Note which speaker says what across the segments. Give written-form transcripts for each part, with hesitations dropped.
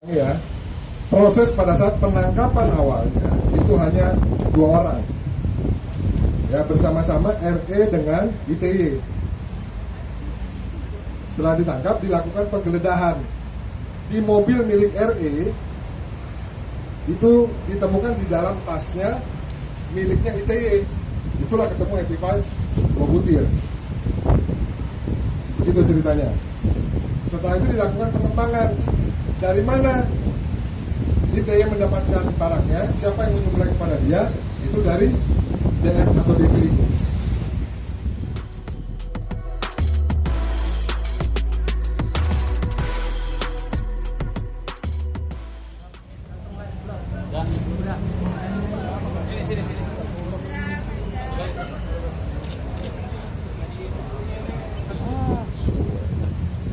Speaker 1: Ya, proses pada saat penangkapan awalnya itu hanya 2 orang, ya, bersama-sama RE dengan ITY. Setelah ditangkap dilakukan penggeledahan di mobil milik RE, itu ditemukan di dalam tasnya miliknya ITY. Itulah ketemu MP5 2 butir. Begitu ceritanya. Setelah itu dilakukan pengembangan. Dari mana ITY mendapatkan barangnya, siapa yang menyuplai kepada dia, itu dari DM atau DV.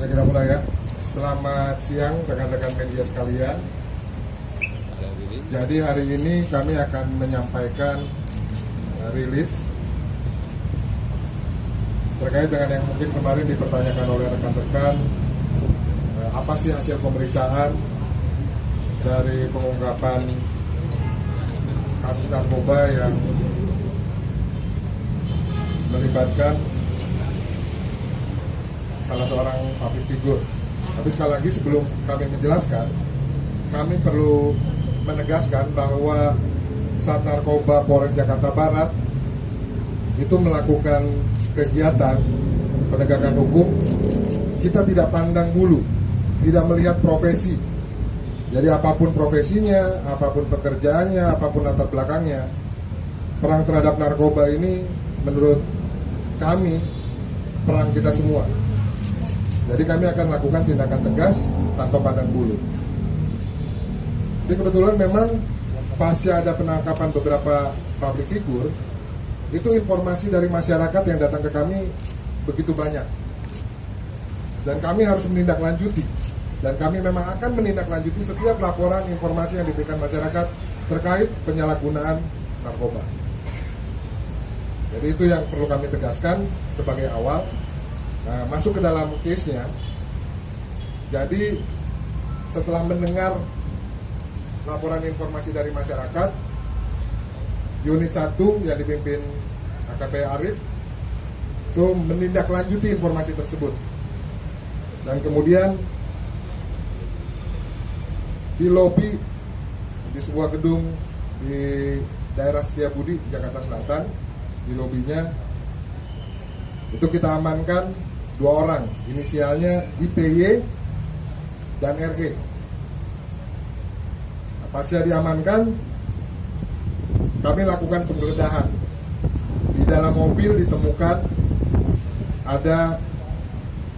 Speaker 1: Ya, kita mulai ya. Selamat siang rekan-rekan media sekalian. Jadi hari ini kami akan menyampaikan rilis terkait dengan yang mungkin kemarin dipertanyakan oleh rekan-rekan, apa sih hasil pemeriksaan dari pengungkapan kasus narkoba yang melibatkan salah seorang public figure. Tapi sekali lagi sebelum kami menjelaskan, kami perlu menegaskan bahwa Sat Narkoba Polres Jakarta Barat itu melakukan kegiatan penegakan hukum. Kita tidak pandang bulu, tidak melihat profesi. Jadi apapun profesinya, apapun pekerjaannya, apapun latar belakangnya, perang terhadap narkoba ini menurut kami perang kita semua. Jadi kami akan lakukan tindakan tegas tanpa pandang bulu. Jadi kebetulan memang pasca ada penangkapan beberapa public figure, itu informasi dari masyarakat yang datang ke kami begitu banyak. Dan kami harus menindaklanjuti. Dan kami memang akan menindaklanjuti setiap laporan informasi yang diberikan masyarakat terkait penyalahgunaan narkoba. Jadi itu yang perlu kami tegaskan sebagai awal. Nah, masuk ke dalam case-nya. Jadi setelah mendengar laporan informasi dari masyarakat, unit 1 yang dipimpin AKP Arif itu menindaklanjuti informasi tersebut. Dan kemudian di lobi di sebuah gedung di daerah Setiabudi, Jakarta Selatan, di lobinya itu kita amankan 2 orang, inisialnya ITY dan RE. Pasca diamankan, kami lakukan penggeledahan. Di dalam mobil ditemukan ada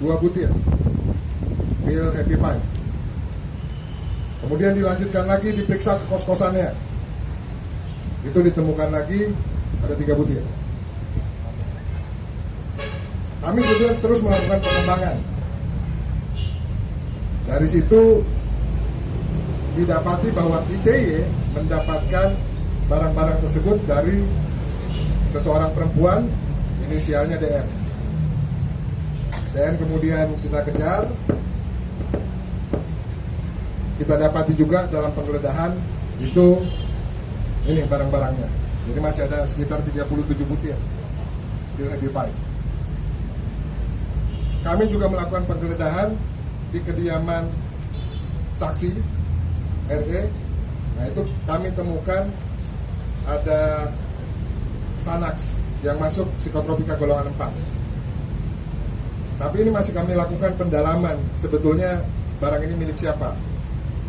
Speaker 1: 2 butir pil Happy Five. Kemudian dilanjutkan lagi diperiksa ke kos-kosannya. Itu ditemukan lagi ada 3 butir. Kami sebetulnya terus melakukan pengembangan. Dari situ didapati bahwa ITY mendapatkan barang-barang tersebut dari seseorang perempuan, inisialnya DM. Dan kemudian kita kejar, kita dapati juga dalam penggeledahan itu ini barang-barangnya. Jadi masih ada sekitar 37 butir pil Happy Five. Kami juga melakukan penggeledahan di kediaman saksi RE. Nah itu kami temukan ada Xanax yang masuk psikotropika golongan 4. Tapi ini masih kami lakukan pendalaman, sebetulnya barang ini milik siapa.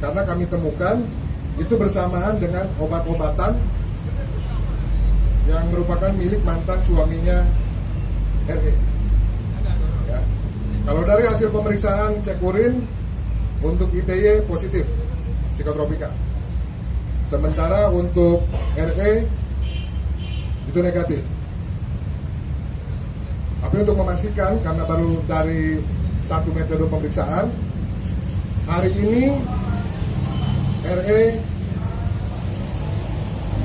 Speaker 1: Karena kami temukan itu bersamaan dengan obat-obatan yang merupakan milik mantan suaminya RE. Ya. Kalau dari hasil pemeriksaan cek urin untuk ITY positif psikotropika. Sementara untuk RE itu negatif. Tapi untuk memastikan, karena baru dari 1 metode pemeriksaan, hari ini RE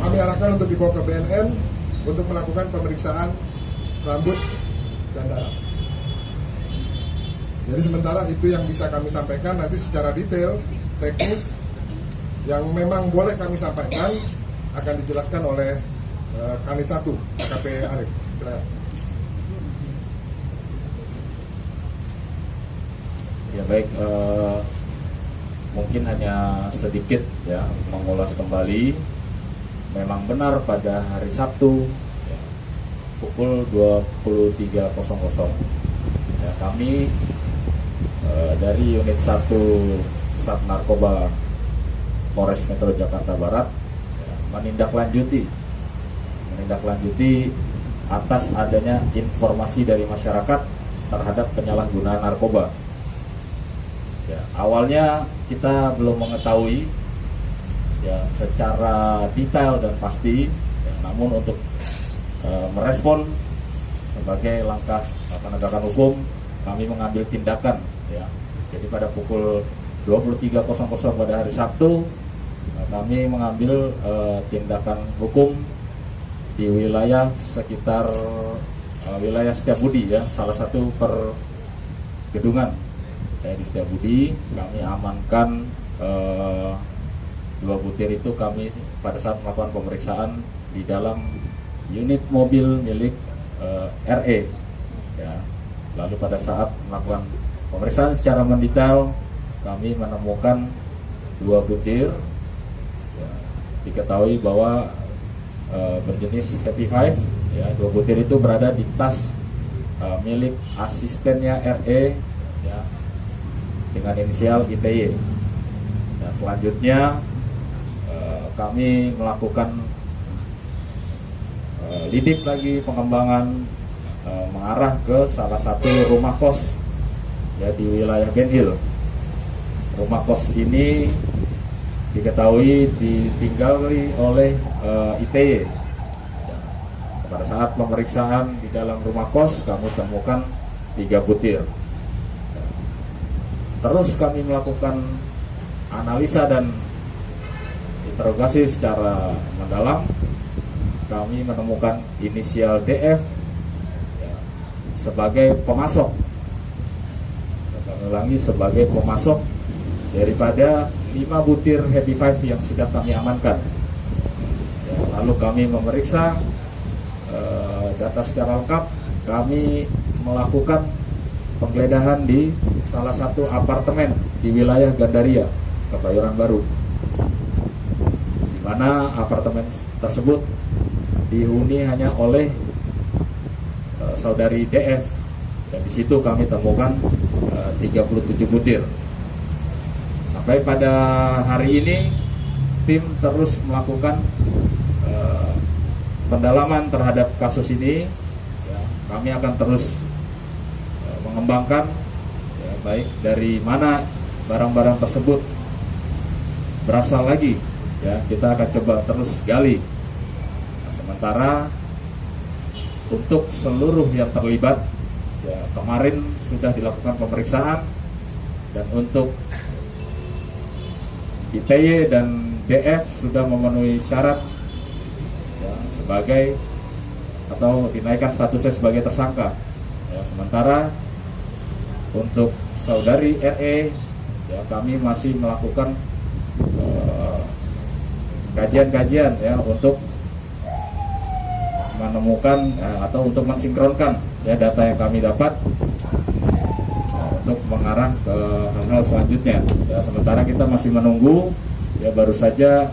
Speaker 1: kami arahkan untuk dibawa ke BNN untuk melakukan pemeriksaan rambut dan darah. Jadi sementara itu yang bisa kami sampaikan, nanti secara detail teknis yang memang boleh kami sampaikan akan dijelaskan oleh Kanit 1 AKP Arif. Silakan.
Speaker 2: Ya baik, mungkin hanya sedikit ya mengulas kembali. Memang benar pada hari Sabtu ya, pukul 23.00 ya, kami dari unit 1 Sat Narkoba Polres Metro Jakarta Barat ya, menindaklanjuti atas adanya informasi dari masyarakat terhadap penyalahgunaan narkoba. Ya, awalnya kita belum mengetahui ya secara detail dan pasti, ya, namun untuk merespon sebagai langkah penegakan hukum, kami mengambil tindakan. Ya, jadi pada pukul 23.00 pada hari Sabtu, kami mengambil tindakan hukum di wilayah sekitar wilayah Setiabudi ya, salah satu pergedungan. Di Setiabudi kami amankan 2 butir itu kami pada saat melakukan pemeriksaan di dalam unit mobil milik RE ya. Lalu pada saat melakukan pemeriksaan secara mendetail kami menemukan 2 butir ya, diketahui bahwa berjenis Happy Five ya. 2 butir itu berada di tas milik asistennya RE ya, dengan inisial ITY. Nah, selanjutnya kami melakukan lidik lagi pengembangan mengarah ke salah satu rumah kos ya di wilayah Ben Hill. Rumah kos ini diketahui ditinggali oleh ITY. Pada saat pemeriksaan di dalam rumah kos kami temukan 3 butir. Terus kami melakukan analisa dan interogasi secara mendalam. Kami menemukan inisial DF ya, sebagai pemasok. Kami ulangi, sebagai pemasok daripada 5 butir Happy Five yang sudah kami amankan. Ya, lalu kami memeriksa data secara lengkap. Kami melakukan penggeledahan di salah satu apartemen di wilayah Gandaria, Kebayoran Baru, di mana apartemen tersebut dihuni hanya oleh saudari DF, dan di situ kami temukan 37 butir. Sampai pada hari ini tim terus melakukan pendalaman terhadap kasus ini. Ya, kami akan terus mengembangkan ya, baik dari mana barang-barang tersebut berasal lagi ya, kita akan coba terus gali. Nah, sementara untuk seluruh yang terlibat ya, kemarin sudah dilakukan pemeriksaan, dan untuk ITY dan DF sudah memenuhi syarat ya, sebagai atau dinaikkan statusnya sebagai tersangka ya. Sementara untuk saudari RE ya, kami masih melakukan kajian-kajian ya untuk menemukan atau untuk mensinkronkan ya data yang kami dapat untuk mengarah ke hal-hal selanjutnya ya. Sementara kita masih menunggu ya, baru saja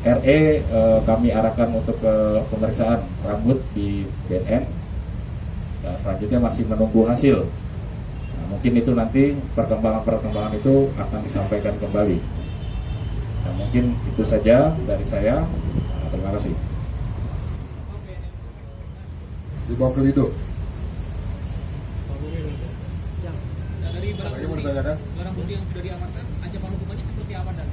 Speaker 2: RE kami arahkan untuk ke pemeriksaan rambut di BNN ya, selanjutnya masih menunggu hasil. Mungkin itu nanti perkembangan itu akan disampaikan kembali. Nah, mungkin itu saja dari saya. Terima kasih.
Speaker 1: Dibawa ke Lido.
Speaker 3: Dari barang
Speaker 1: Lagi mau ditanyakan?
Speaker 3: barang bukti yang sudah diamankan, ancaman hukumannya seperti apa, dan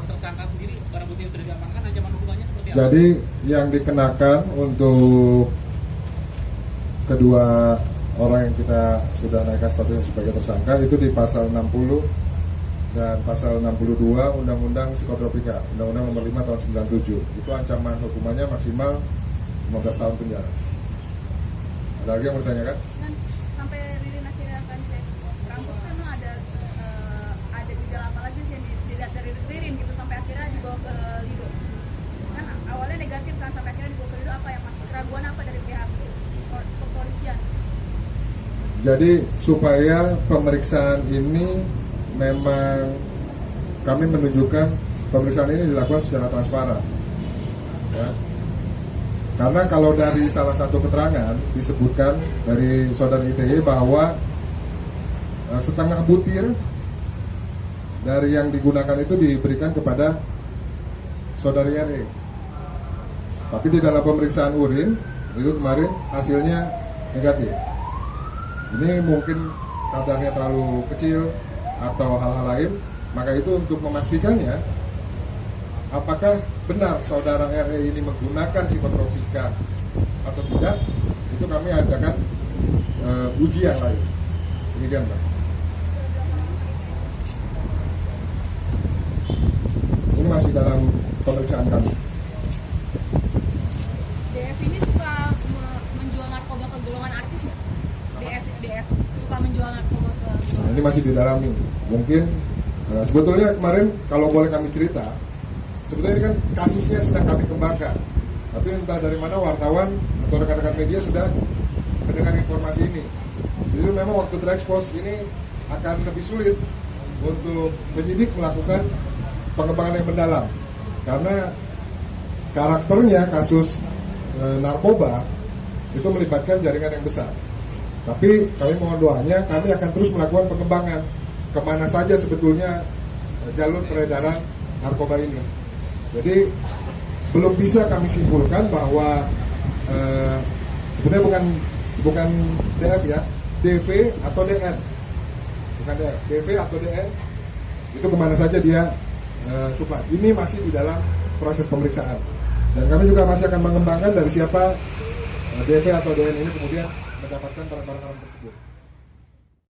Speaker 3: tersangka sendiri barang bukti yang sudah diamankan, ancaman hukumannya seperti apa?
Speaker 1: Jadi yang dikenakan untuk kedua orang yang kita sudah naikkan statusnya sebagai tersangka itu di pasal 60 dan pasal 62 Undang-Undang Psikotropika, Undang-Undang Nomor 5 Tahun 97. Itu ancaman hukumannya maksimal 15 tahun penjara. Ada lagi yang bertanyakan?
Speaker 4: Kan sampai Ririn akhirnya akan cek rambut, kan ada gejala apa lagi sih yang
Speaker 1: Jadi supaya pemeriksaan ini memang kami menunjukkan pemeriksaan ini dilakukan secara transparan. Ya. Karena kalau dari salah satu keterangan disebutkan dari saudara ITY bahwa setengah butir dari yang digunakan itu diberikan kepada saudari RE. Tapi di dalam pemeriksaan urin itu kemarin hasilnya negatif. Ini mungkin kadarnya terlalu kecil atau hal-hal lain. Maka itu untuk memastikannya apakah benar saudara RE ini menggunakan psikotropika atau tidak, itu kami adakan uji yang lain. Demikian, Pak. Ini masih dalam pemeriksaan kami.
Speaker 4: DF ini suka menjual narkoba ke golongan artis nggak? DF suka menjual narkoba ke
Speaker 1: Nah, ini masih didalami. Mungkin sebetulnya kemarin kalau boleh kami cerita, sebetulnya ini kan kasusnya sedang kami kembangkan. Tapi entah dari mana wartawan atau rekan-rekan media sudah mendengar informasi ini. Jadi memang waktu terekspos ini akan lebih sulit untuk penyidik melakukan pengembangan yang mendalam. Karena karakternya kasus narkoba itu melibatkan jaringan yang besar. Tapi kami mohon doanya, kami akan terus melakukan pengembangan kemana saja sebetulnya jalur peredaran narkoba ini. Jadi belum bisa kami simpulkan bahwa sebetulnya bukan DF ya, DV atau DN, bukan DF, DV atau DN itu kemana saja dia supply. Ini masih di dalam proses pemeriksaan dan kami juga masih akan mengembangkan dari siapa DV atau DN ini kemudian mendapatkan barang-barang tersebut.